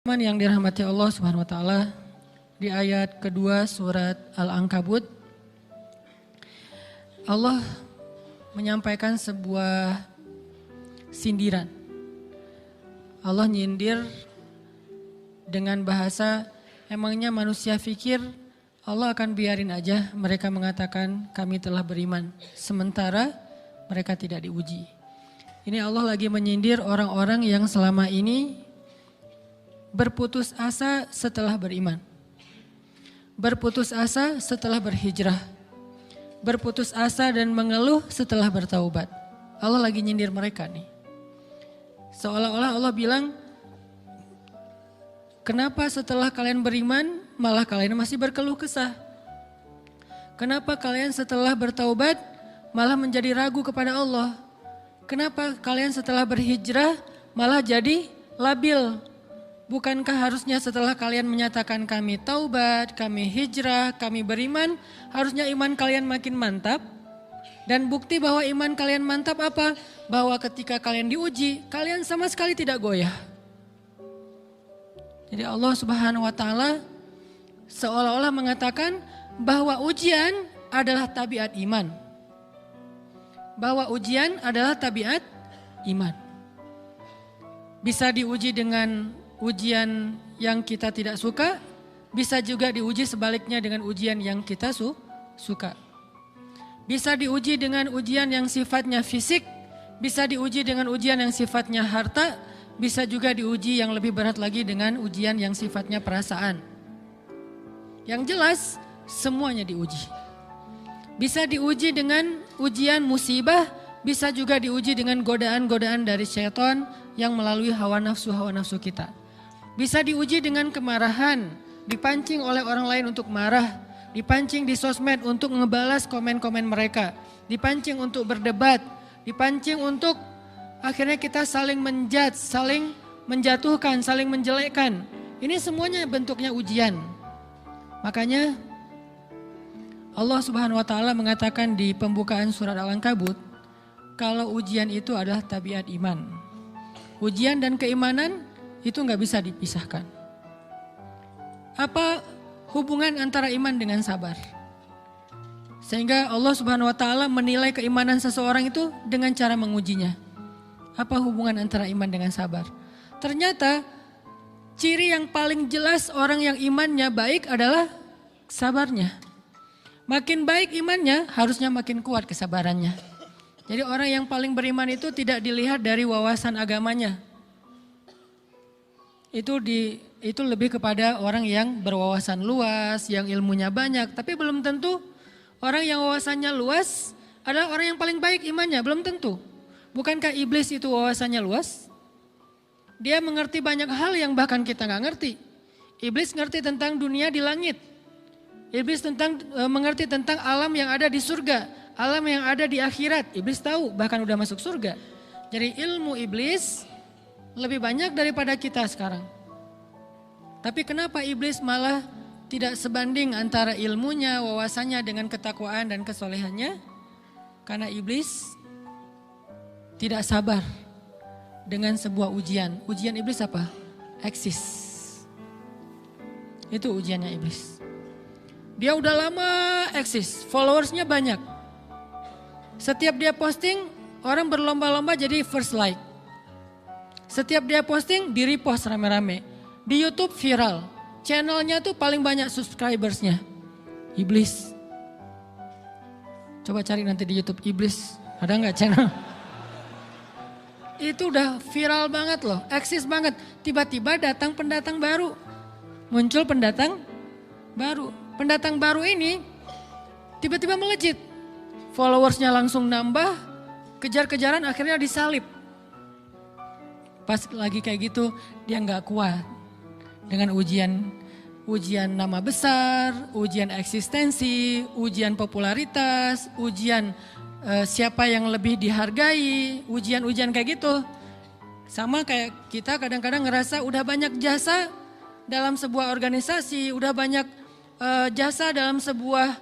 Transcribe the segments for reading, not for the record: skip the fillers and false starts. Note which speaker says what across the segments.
Speaker 1: Teman yang dirahmati Allah Subhanahu wa taala, di ayat kedua surat Al-Ankabut Allah menyampaikan sebuah sindiran. Allah nyindir dengan bahasa, emangnya manusia pikir Allah akan biarin aja mereka mengatakan kami telah beriman, sementara mereka tidak diuji. Ini Allah lagi menyindir orang-orang yang selama ini berputus asa setelah beriman. Berputus asa setelah berhijrah. Berputus asa dan mengeluh setelah bertaubat. Allah lagi nyindir mereka nih. Seolah-olah Allah bilang, kenapa setelah kalian beriman malah kalian masih berkeluh kesah? Kenapa kalian setelah bertaubat malah menjadi ragu kepada Allah? Kenapa kalian setelah berhijrah malah jadi labil? Bukankah harusnya setelah kalian menyatakan kami taubat, kami hijrah, kami beriman, harusnya iman kalian makin mantap? Dan bukti bahwa iman kalian mantap apa? Bahwa ketika kalian diuji, kalian sama sekali tidak goyah. Jadi Allah Subhanahu wa taala seolah-olah mengatakan bahwa ujian adalah tabiat iman. Bahwa ujian adalah tabiat iman. Bisa diuji dengan ujian yang kita tidak suka, bisa juga diuji sebaliknya dengan ujian yang kita suka. Bisa diuji dengan ujian yang sifatnya fisik, bisa diuji dengan ujian yang sifatnya harta, bisa juga diuji yang lebih berat lagi dengan ujian yang sifatnya perasaan. Yang jelas semuanya diuji. Bisa diuji dengan ujian musibah, bisa juga diuji dengan godaan-godaan dari syaitan yang melalui hawa nafsu kita. Bisa diuji dengan kemarahan, dipancing oleh orang lain untuk marah, dipancing di sosmed untuk ngebalas komen-komen mereka, dipancing untuk berdebat, dipancing untuk akhirnya kita saling menjudge, saling menjatuhkan, saling menjelekkan. Ini semuanya bentuknya ujian. Makanya Allah Subhanahu wa taala mengatakan di pembukaan surat Al-Ankabut, kalau ujian itu adalah tabiat iman. Ujian dan keimanan itu nggak bisa dipisahkan. Apa hubungan antara iman dengan sabar? Sehingga Allah Subhanahu wa taala menilai keimanan seseorang itu dengan cara mengujinya. Apa hubungan antara iman dengan sabar? Ternyata ciri yang paling jelas orang yang imannya baik adalah sabarnya. Makin baik imannya, harusnya makin kuat kesabarannya. Jadi orang yang paling beriman itu tidak dilihat dari wawasan agamanya. Itu lebih kepada orang yang berwawasan luas, yang ilmunya banyak. Tapi belum tentu orang yang wawasannya luas adalah orang yang paling baik imannya, belum tentu. Bukankah iblis itu wawasannya luas? Dia mengerti banyak hal yang bahkan kita gak ngerti. Iblis ngerti tentang dunia di langit. Iblis mengerti tentang alam yang ada di surga, alam yang ada di akhirat. Iblis tahu, bahkan udah masuk surga. Jadi ilmu iblis lebih banyak daripada kita sekarang. Tapi kenapa iblis malah tidak sebanding antara ilmunya, wawasannya dengan ketakwaan dan kesolehannya? Karena iblis tidak sabar dengan sebuah ujian. Ujian iblis apa? Eksis. Itu ujiannya iblis. Dia udah lama eksis, followersnya banyak. Setiap dia posting, orang berlomba-lomba jadi first like. Setiap dia posting, di repost rame-rame. Di YouTube viral. Channelnya tuh paling banyak subscribersnya. Iblis. Coba cari nanti di YouTube iblis. Ada gak channel? Itu udah viral banget loh. Eksis banget. Tiba-tiba datang pendatang baru. Muncul pendatang baru. Pendatang baru ini tiba-tiba melejit. Followersnya langsung nambah. Kejar-kejaran akhirnya disalib. Pas lagi kayak gitu dia gak kuat dengan ujian nama besar, ujian eksistensi, ujian popularitas, ujian siapa yang lebih dihargai, ujian-ujian kayak gitu. Sama kayak kita kadang-kadang ngerasa udah banyak jasa dalam sebuah organisasi, udah banyak jasa dalam sebuah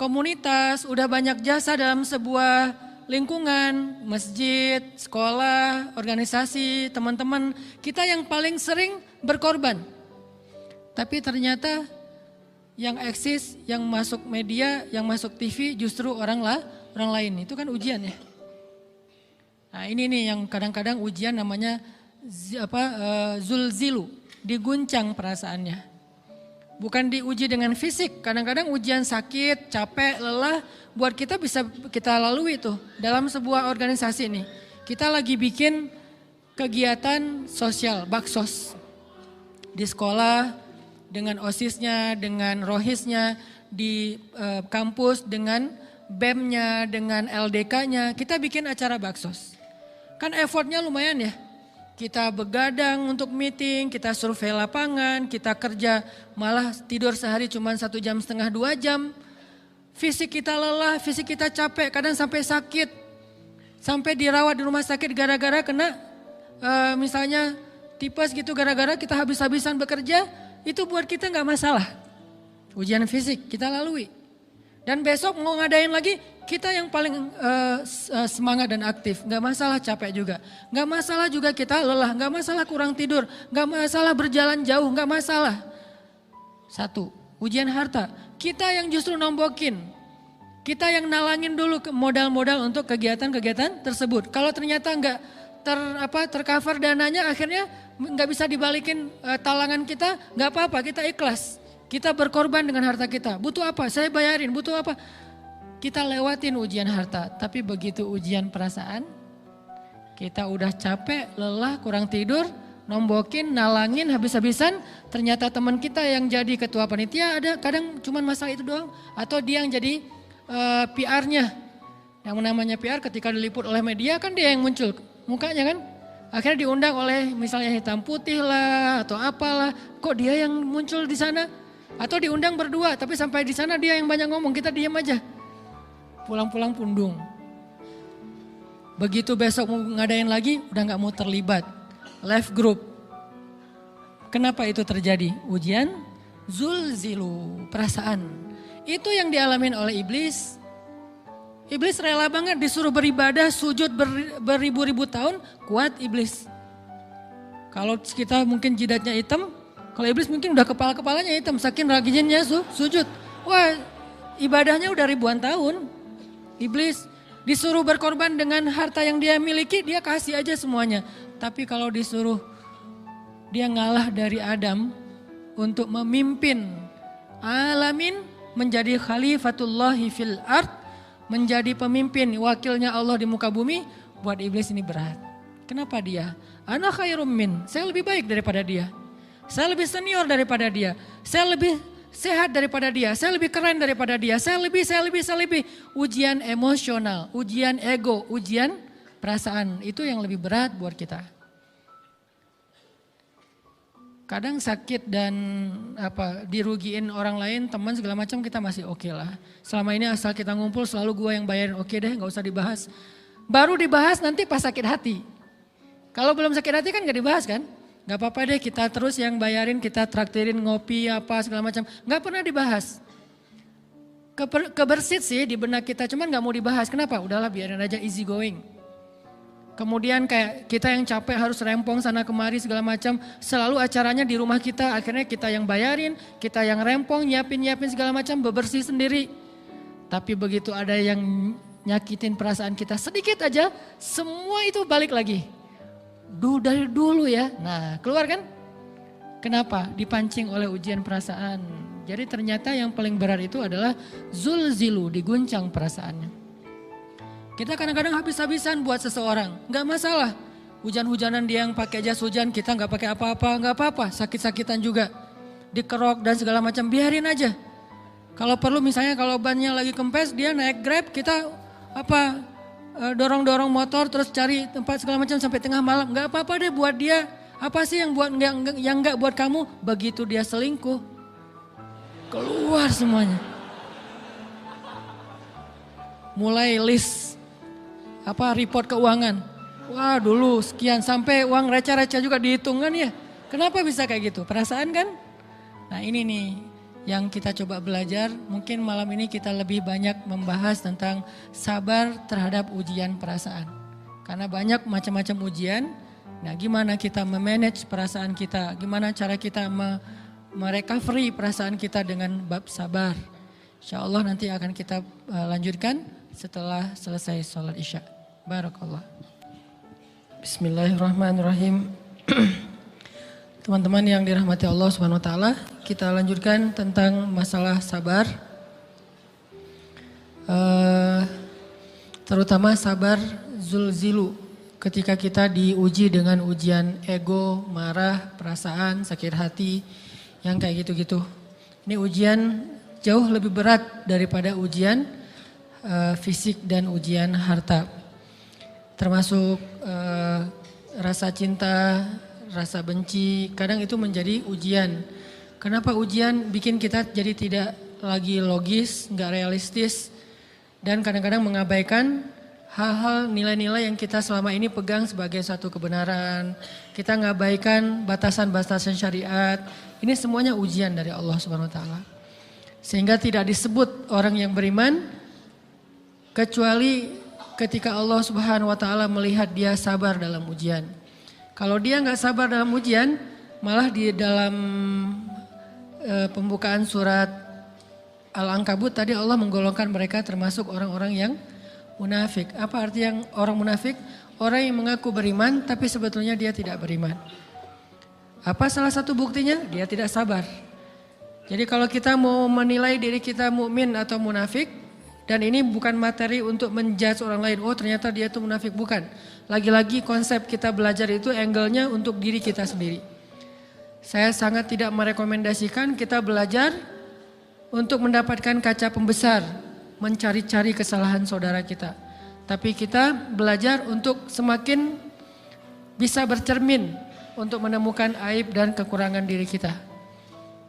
Speaker 1: komunitas, udah banyak jasa dalam sebuah lingkungan, masjid, sekolah, organisasi, teman-teman, kita yang paling sering berkorban. Tapi ternyata yang eksis, yang masuk media, yang masuk TV justru orang lain. Itu kan ujian ya. Nah ini nih yang kadang-kadang ujian namanya zulzilu, diguncang perasaannya. Bukan diuji dengan fisik, kadang-kadang ujian sakit, capek, lelah, buat kita bisa kita lalui tuh dalam sebuah organisasi nih. Kita lagi bikin kegiatan sosial, baksos. Di sekolah, dengan OSIS-nya, dengan ROHIS-nya, di kampus, dengan BEM-nya, dengan LDK-nya, kita bikin acara baksos. Kan effortnya lumayan ya. Kita begadang untuk meeting, kita survei lapangan, kita kerja malah tidur sehari cuma 1,5 jam, 2 jam. Fisik kita lelah, fisik kita capek, kadang sampai sakit. Sampai dirawat di rumah sakit gara-gara kena misalnya tipes gitu, gara-gara kita habis-habisan bekerja, itu buat kita gak masalah. Ujian fisik kita lalui. Dan besok mau ngadain lagi, kita yang paling semangat dan aktif. Gak masalah capek juga. Gak masalah juga kita lelah, gak masalah kurang tidur, gak masalah berjalan jauh, gak masalah. Satu, ujian harta. Kita yang justru nombokin. Kita yang nalangin dulu modal-modal untuk kegiatan-kegiatan tersebut. Kalau ternyata gak tercover dananya, akhirnya gak bisa dibalikin talangan kita, gak apa-apa, kita ikhlas. Kita berkorban dengan harta kita. Butuh apa? Saya bayarin. Butuh apa? Kita lewatin ujian harta. Tapi begitu ujian perasaan, kita udah capek, lelah, kurang tidur, nombokin, nalangin habis-habisan. Ternyata teman kita yang jadi ketua panitia ada kadang cuma masalah itu doang. Atau dia yang jadi PR-nya. Yang namanya PR ketika diliput oleh media kan dia yang muncul mukanya kan. Akhirnya diundang oleh misalnya hitam putih lah atau apalah. Kok dia yang muncul di sana? Atau diundang berdua, tapi sampai di sana dia yang banyak ngomong, kita diam aja. Pulang-pulang pundung. Begitu besok mau ngadain lagi, udah gak mau terlibat. Left group. Kenapa itu terjadi? Ujian zulzilu, perasaan. Itu yang dialamin oleh iblis. Iblis rela banget disuruh beribadah, sujud beribu-ribu tahun, kuat iblis. Kalau kita mungkin jidatnya hitam, kalau iblis mungkin udah kepala-kepalanya hitam, saking rajinnya sujud. Wah, ibadahnya udah ribuan tahun. Iblis disuruh berkorban dengan harta yang dia miliki, dia kasih aja semuanya. Tapi kalau disuruh dia ngalah dari Adam untuk memimpin alamin, menjadi khalifatullahi fil ard, menjadi pemimpin, wakilnya Allah di muka bumi, buat iblis ini berat. Kenapa dia? Ana khairum min, saya lebih baik daripada dia. Saya lebih senior daripada dia. Saya lebih sehat daripada dia. Saya lebih keren daripada dia. Saya lebih. Ujian emosional, ujian ego, ujian perasaan. Itu yang lebih berat buat kita. Kadang sakit dan dirugiin orang lain, teman segala macam kita masih oke lah. Selama ini asal kita ngumpul selalu gue yang bayarin, oke deh gak usah dibahas. Baru dibahas nanti pas sakit hati. Kalau belum sakit hati kan gak dibahas kan? Gak apa-apa deh kita terus yang bayarin, kita traktirin ngopi apa segala macam. Gak pernah dibahas. Kebersit sih di benak kita, cuman gak mau dibahas. Kenapa? Udahlah biarin aja easy going. Kemudian kayak kita yang capek harus rempong sana kemari segala macam. Selalu acaranya di rumah kita, akhirnya kita yang bayarin, kita yang rempong, nyiapin segala macam, bebersih sendiri. Tapi begitu ada yang nyakitin perasaan kita sedikit aja, semua itu balik lagi. Dari dulu ya. Nah, keluar kan? Kenapa? Dipancing oleh ujian perasaan. Jadi ternyata yang paling berat itu adalah zulzilu, diguncang perasaannya. Kita kadang-kadang habis-habisan buat seseorang, gak masalah. Hujan-hujanan dia yang pakai jas hujan, kita gak pakai apa-apa, gak apa-apa. Sakit-sakitan juga, dikerok dan segala macam, biarin aja. Kalau perlu misalnya kalau bannya lagi kempes, dia naik Grab, kita dorong-dorong motor terus cari tempat segala macam sampai tengah malam. Gak apa-apa deh buat dia. Apa sih yang gak buat kamu? Begitu dia selingkuh, keluar semuanya. Mulai list report keuangan. Wah dulu sekian, sampai uang receh-receh juga dihitung kan ya. Kenapa bisa kayak gitu? Perasaan kan? Nah ini nih yang kita coba belajar. Mungkin malam ini kita lebih banyak membahas tentang sabar terhadap ujian perasaan. Karena banyak macam-macam ujian. Nah, gimana kita memanage perasaan kita? Gimana cara kita merecovery perasaan kita dengan bab sabar? Insya Allah nanti akan kita lanjutkan setelah selesai sholat isya. Barakallah. Bismillahirrahmanirrahim. Teman-teman yang dirahmati Allah Subhanahu wa taala, kita lanjutkan tentang masalah sabar. Terutama sabar zulzilu, ketika kita diuji dengan ujian ego, marah, perasaan, sakit hati, yang kayak gitu-gitu. Ini ujian jauh lebih berat daripada ujian fisik dan ujian harta. Termasuk rasa cinta, rasa benci, kadang itu menjadi ujian. Kenapa ujian bikin kita jadi tidak lagi logis, nggak realistis, dan kadang-kadang mengabaikan hal-hal nilai-nilai yang kita selama ini pegang sebagai satu kebenaran. Kita ngabaikan batasan-batasan syariat. Ini semuanya ujian dari Allah Subhanahu wa taala. Sehingga tidak disebut orang yang beriman kecuali ketika Allah Subhanahu wa taala melihat dia sabar dalam ujian. Kalau dia nggak sabar dalam ujian, malah di dalam pembukaan surat Al-Ankabut tadi Allah menggolongkan mereka termasuk orang-orang yang munafik. Apa arti yang orang munafik? Orang yang mengaku beriman tapi sebetulnya dia tidak beriman. Apa salah satu buktinya? Dia tidak sabar. Jadi kalau kita mau menilai diri kita mukmin atau munafik, dan ini bukan materi untuk menjudge orang lain, oh ternyata dia itu munafik, bukan. Lagi-lagi konsep kita belajar itu angle-nya untuk diri kita sendiri. Saya sangat tidak merekomendasikan kita belajar untuk mendapatkan kaca pembesar, mencari-cari kesalahan saudara kita. Tapi kita belajar untuk semakin bisa bercermin untuk menemukan aib dan kekurangan diri kita.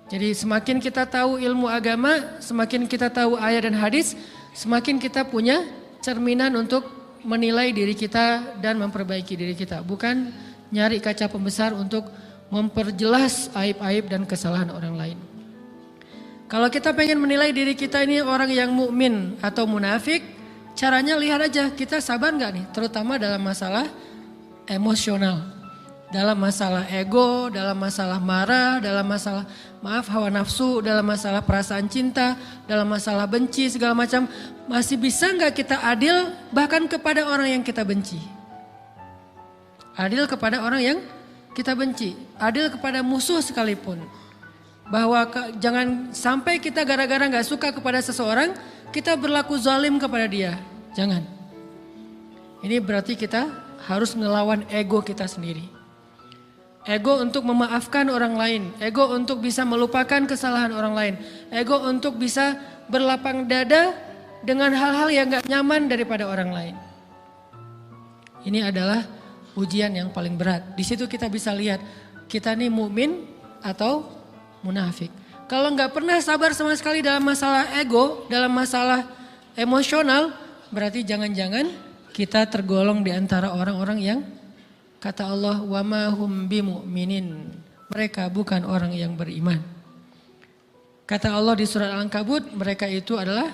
Speaker 1: Jadi semakin kita tahu ilmu agama, semakin kita tahu ayat dan hadis, semakin kita punya cerminan untuk menilai diri kita dan memperbaiki diri kita. Bukan nyari kaca pembesar untuk memperjelas aib-aib dan kesalahan orang lain. Kalau kita pengen menilai diri kita ini orang yang mukmin atau munafik, caranya lihat aja kita sabar nggak nih, terutama dalam masalah emosional. Dalam masalah ego, dalam masalah marah, dalam masalah hawa nafsu, dalam masalah perasaan cinta, dalam masalah benci segala macam. Masih bisa nggak kita adil bahkan kepada orang yang kita benci? Adil kepada orang yang kita benci, adil kepada musuh sekalipun. Bahwa jangan sampai kita gara-gara nggak suka kepada seseorang, kita berlaku zalim kepada dia. Jangan. Ini berarti kita harus ngelawan ego kita sendiri. Ego untuk memaafkan orang lain, ego untuk bisa melupakan kesalahan orang lain, ego untuk bisa berlapang dada dengan hal-hal yang gak nyaman daripada orang lain. Ini adalah ujian yang paling berat. Di situ kita bisa lihat kita nih mukmin atau munafik. Kalau gak pernah sabar sama sekali dalam masalah ego, dalam masalah emosional, berarti jangan-jangan kita tergolong di antara orang-orang yang kata Allah, wa ma hum bimu'minin. Mereka bukan orang yang beriman. Kata Allah di surat Al-Ankabut, mereka itu adalah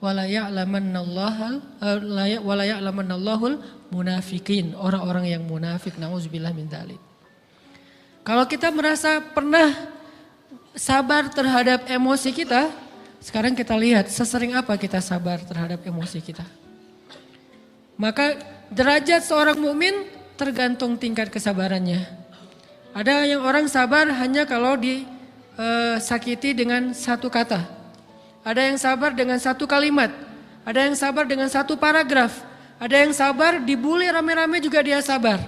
Speaker 1: wala ya'lamannallahul munafikin, orang-orang yang munafik. Nauzubillah min dzalik. Kalau kita merasa pernah sabar terhadap emosi kita, sekarang kita lihat sesering apa kita sabar terhadap emosi kita. Maka derajat seorang mukmin tergantung tingkat kesabarannya. Ada yang orang sabar hanya kalau disakiti dengan satu kata. Ada yang sabar dengan satu kalimat. Ada yang sabar dengan satu paragraf. Ada yang sabar dibully rame-rame juga dia sabar.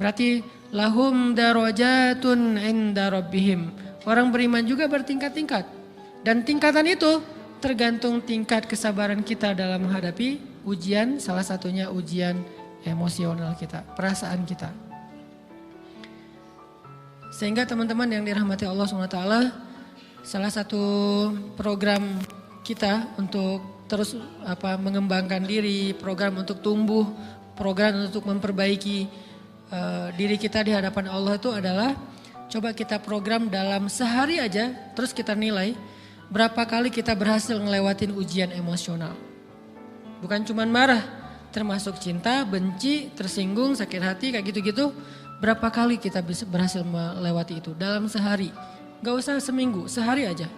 Speaker 1: Berarti lahum darajatun inda rabbihim. Orang beriman juga bertingkat-tingkat. Dan tingkatan itu tergantung tingkat kesabaran kita dalam menghadapi ujian, salah satunya ujian emosional kita, perasaan kita. Sehingga teman-teman yang dirahmati Allah SWT, salah satu program kita untuk terus mengembangkan diri, program untuk tumbuh, program untuk memperbaiki diri kita di hadapan Allah itu adalah coba kita program dalam sehari aja, terus kita nilai berapa kali kita berhasil ngelewatin ujian emosional. Bukan cuman marah, termasuk cinta, benci, tersinggung, sakit hati kayak gitu-gitu. Berapa kali kita bisa berhasil melewati itu dalam sehari. Gak usah seminggu, sehari aja.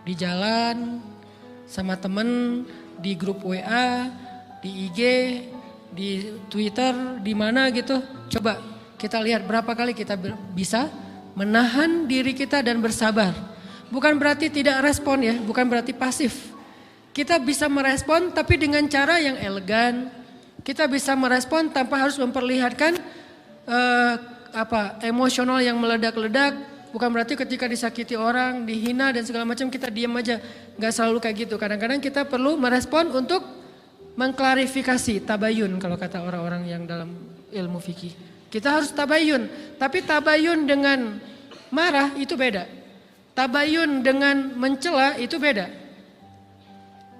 Speaker 1: Di jalan, sama temen, di grup WA, di IG, di Twitter, di mana gitu. Coba kita lihat berapa kali kita bisa menahan diri kita dan bersabar. Bukan berarti tidak respon ya, bukan berarti pasif. Kita bisa merespon tapi dengan cara yang elegan. Kita bisa merespon tanpa harus memperlihatkan emosional yang meledak-ledak. Bukan berarti ketika disakiti orang, dihina dan segala macam kita diam aja. Gak selalu kayak gitu. Kadang-kadang kita perlu merespon untuk mengklarifikasi, tabayun kalau kata orang-orang yang dalam ilmu fikih. Kita harus tabayun. Tapi tabayun dengan marah itu beda. Tabayun dengan mencela itu beda.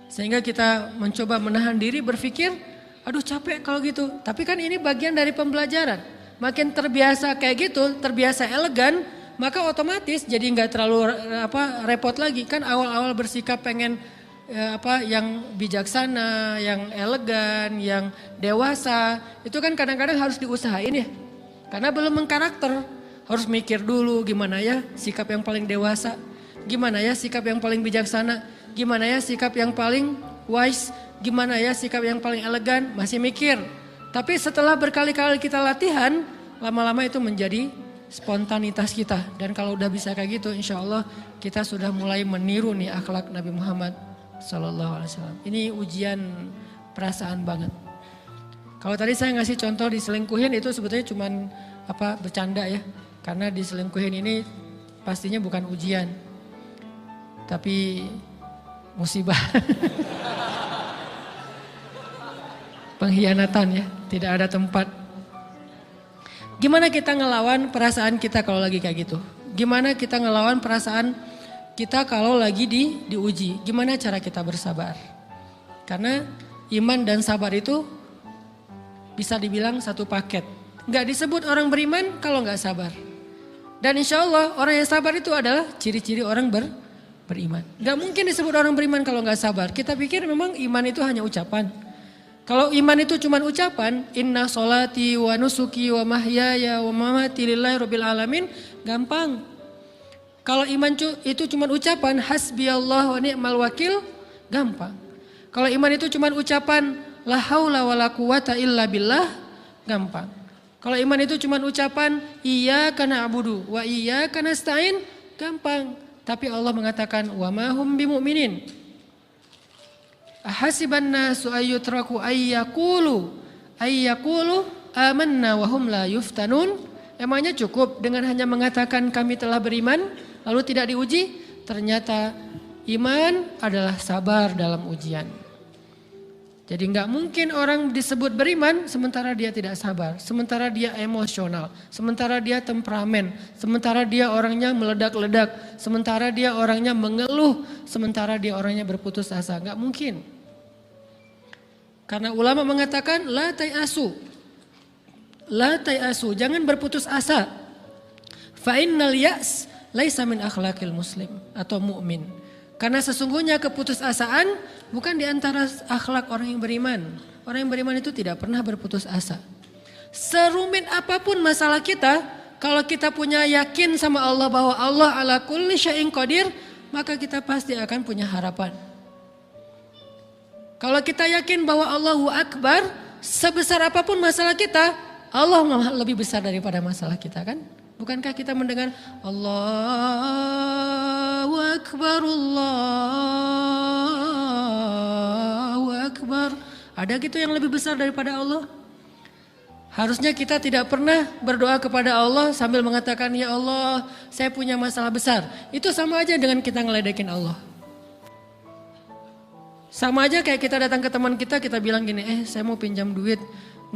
Speaker 1: Sehingga kita mencoba menahan diri berpikir, aduh capek kalau gitu. Tapi kan ini bagian dari pembelajaran. Makin terbiasa kayak gitu, terbiasa elegan, maka otomatis jadi nggak terlalu repot lagi. Kan awal-awal bersikap pengen yang bijaksana, yang elegan, yang dewasa, itu kan kadang-kadang harus diusahain ya. Karena belum mengkarakter. Harus mikir dulu gimana ya sikap yang paling dewasa, gimana ya sikap yang paling bijaksana, gimana ya sikap yang paling wise, gimana ya sikap yang paling elegan, masih mikir. Tapi setelah berkali-kali kita latihan, lama-lama itu menjadi spontanitas kita. Dan kalau udah bisa kayak gitu, insya Allah kita sudah mulai meniru nih akhlak Nabi Muhammad SAW. Ini ujian perasaan banget. Kalau tadi saya ngasih contoh diselingkuhin itu sebetulnya cuman bercanda ya. Karena diselingkuhin ini pastinya bukan ujian, tapi musibah. Pengkhianatan ya, tidak ada tempat. Gimana kita ngelawan perasaan kita kalau lagi kayak gitu? Gimana kita ngelawan perasaan kita kalau lagi diuji? Gimana cara kita bersabar? Karena iman dan sabar itu bisa dibilang satu paket. Gak disebut orang beriman kalau gak sabar. Dan insya Allah orang yang sabar itu adalah ciri-ciri orang beriman. Gak mungkin disebut orang beriman kalau gak sabar. Kita pikir memang iman itu hanya ucapan. Kalau iman itu cuma ucapan, inna sholati wa nusuki wa mahyaya wa mamati lillahi rabbil alamin, gampang. Kalau iman itu cuma ucapan, hasbiyallah wa ni'mal wakil, gampang. Kalau iman itu cuma ucapan, la haula wa la quwata illa billah, gampang. Kalau iman itu cuma ucapan iyyaka na'budu wa iyyaka nasta'in, gampang. Tapi Allah mengatakan wa ma hum bimu'minin. Ahasiban nasu ayyutraku ayyaqulu amanna wa hum la yuftanun. Emangnya cukup dengan hanya mengatakan kami telah beriman lalu tidak diuji? Ternyata iman adalah sabar dalam ujian. Jadi nggak mungkin orang disebut beriman sementara dia tidak sabar, sementara dia emosional, sementara dia temperamen, sementara dia orangnya meledak-ledak, sementara dia orangnya mengeluh, sementara dia orangnya berputus asa. Nggak mungkin. Karena ulama mengatakan la tayasu, jangan berputus asa. Fa innal ya's laisa min akhlaqil muslim atau mu'min. Karena sesungguhnya keputusasaan bukan di antara akhlak orang yang beriman. Orang yang beriman itu tidak pernah berputus asa. Serumit apapun masalah kita, kalau kita punya yakin sama Allah bahwa Allah ala kulli syai'in qadir, maka kita pasti akan punya harapan. Kalau kita yakin bahwa Allahu Akbar, sebesar apapun masalah kita, Allah lebih besar daripada masalah kita kan? Bukankah kita mendengar Allahu Akbar, Allahu Akbar. Ada gitu yang lebih besar daripada Allah? Harusnya kita tidak pernah berdoa kepada Allah sambil mengatakan, ya Allah saya punya masalah besar. Itu sama aja dengan kita ngeledekin Allah. Sama aja kayak kita datang ke teman kita bilang gini, saya mau pinjam duit.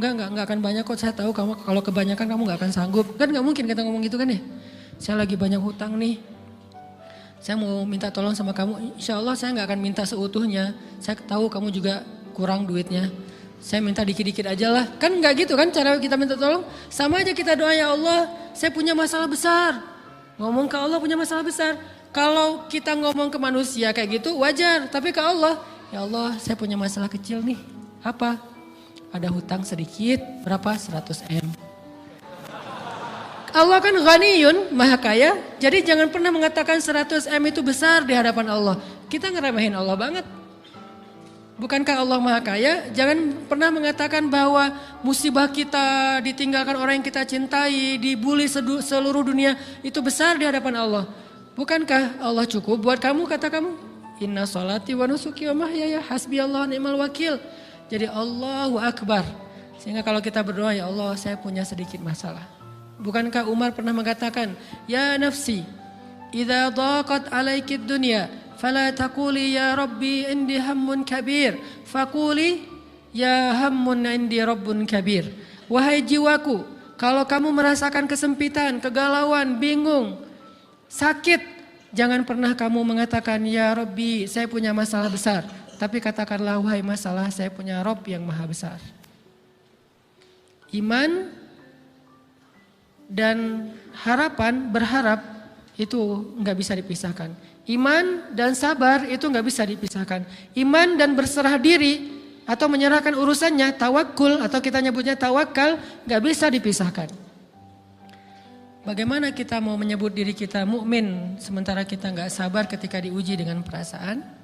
Speaker 1: Enggak akan banyak kok, saya tahu kamu kalau kebanyakan kamu enggak akan sanggup. Kan enggak mungkin kita ngomong gitu kan ya. Saya lagi banyak hutang nih. Saya mau minta tolong sama kamu. Insya Allah saya enggak akan minta seutuhnya. Saya tahu kamu juga kurang duitnya. Saya minta dikit-dikit aja lah. Kan enggak gitu kan cara kita minta tolong. Sama aja kita doa, ya Allah saya punya masalah besar. Ngomong ke Allah punya masalah besar. Kalau kita ngomong ke manusia kayak gitu wajar, tapi ke Allah, ya Allah saya punya masalah kecil nih. Apa? Ada hutang sedikit, berapa? 100 M. Allah kan ghaniyun, maha kaya, jadi jangan pernah mengatakan 100 M itu besar di hadapan Allah. Kita ngeremehin Allah banget. Bukankah Allah maha kaya? Jangan pernah mengatakan bahwa musibah kita, ditinggalkan orang yang kita cintai, dibully seluruh dunia, itu besar di hadapan Allah. Bukankah Allah cukup buat kamu, kata kamu? Inna sholati wa nusuki wa mahyaya hasbi Allah ni'mal wakil. Jadi Allahu Akbar. Sehingga kalau kita berdoa, ya Allah saya punya sedikit masalah. Bukankah Umar pernah mengatakan, ya nafsi, idza daqat alaikid dunya, fala taquli ya Rabbi indi hammun kabir, faquli ya hammun indi rabbun kabir. Wahai jiwaku, kalau kamu merasakan kesempitan, kegalauan, bingung, sakit, jangan pernah kamu mengatakan, ya Rabbi saya punya masalah besar. Tapi katakanlah, wahai masalah saya punya Rabb yang maha besar. Iman dan harapan, berharap itu nggak bisa dipisahkan. Iman dan sabar itu nggak bisa dipisahkan. Iman dan berserah diri atau menyerahkan urusannya, tawakul atau kita nyebutnya tawakal, nggak bisa dipisahkan. Bagaimana kita mau menyebut diri kita mukmin sementara kita nggak sabar ketika diuji dengan perasaan?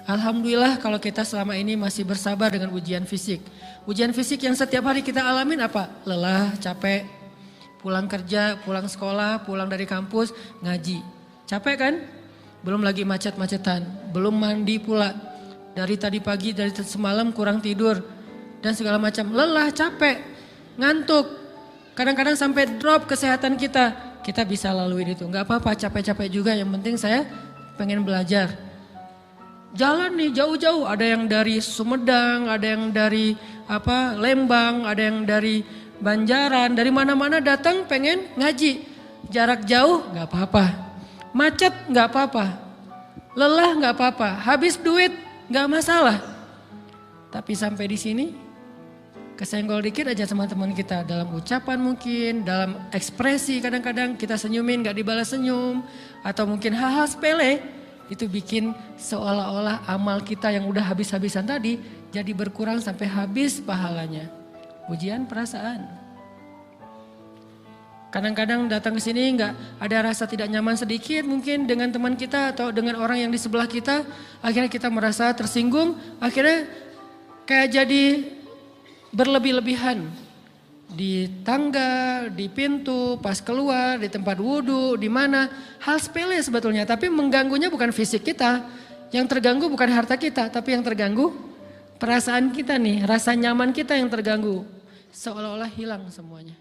Speaker 1: Alhamdulillah kalau kita selama ini masih bersabar dengan ujian fisik. Ujian fisik yang setiap hari kita alamin apa? Lelah, capek, pulang kerja, pulang sekolah, pulang dari kampus, ngaji. Capek kan? Belum lagi macet-macetan, belum mandi pula. Dari tadi pagi, dari semalam kurang tidur dan segala macam. Lelah, capek, ngantuk. Kadang-kadang sampai drop kesehatan kita. Kita bisa lalui itu. Gak apa-apa, capek-capek juga. Yang penting saya pengen belajar. Jalan nih jauh-jauh. Ada yang dari Sumedang, ada yang dari Lembang, ada yang dari Banjaran. Dari mana-mana datang pengen ngaji. Jarak jauh gak apa-apa. Macet gak apa-apa. Lelah gak apa-apa. Habis duit gak masalah. Tapi sampai di sini kesenggol dikit aja sama teman kita. Dalam ucapan mungkin, dalam ekspresi kadang-kadang kita senyumin gak dibalas senyum. Atau mungkin hal-hal sepele. Itu bikin seolah-olah amal kita yang udah habis-habisan tadi jadi berkurang sampai habis pahalanya. Ujian perasaan. Kadang-kadang datang ke sini nggak ada rasa tidak nyaman sedikit mungkin dengan teman kita atau dengan orang yang di sebelah kita. Akhirnya kita merasa tersinggung. Akhirnya kayak jadi berlebih-lebihan. Di tangga, di pintu, pas keluar, di tempat wudhu, di mana. Hal sepele sebetulnya, tapi mengganggunya bukan fisik kita. Yang terganggu bukan harta kita, tapi yang terganggu perasaan kita nih. Rasa nyaman kita yang terganggu. Seolah-olah hilang semuanya.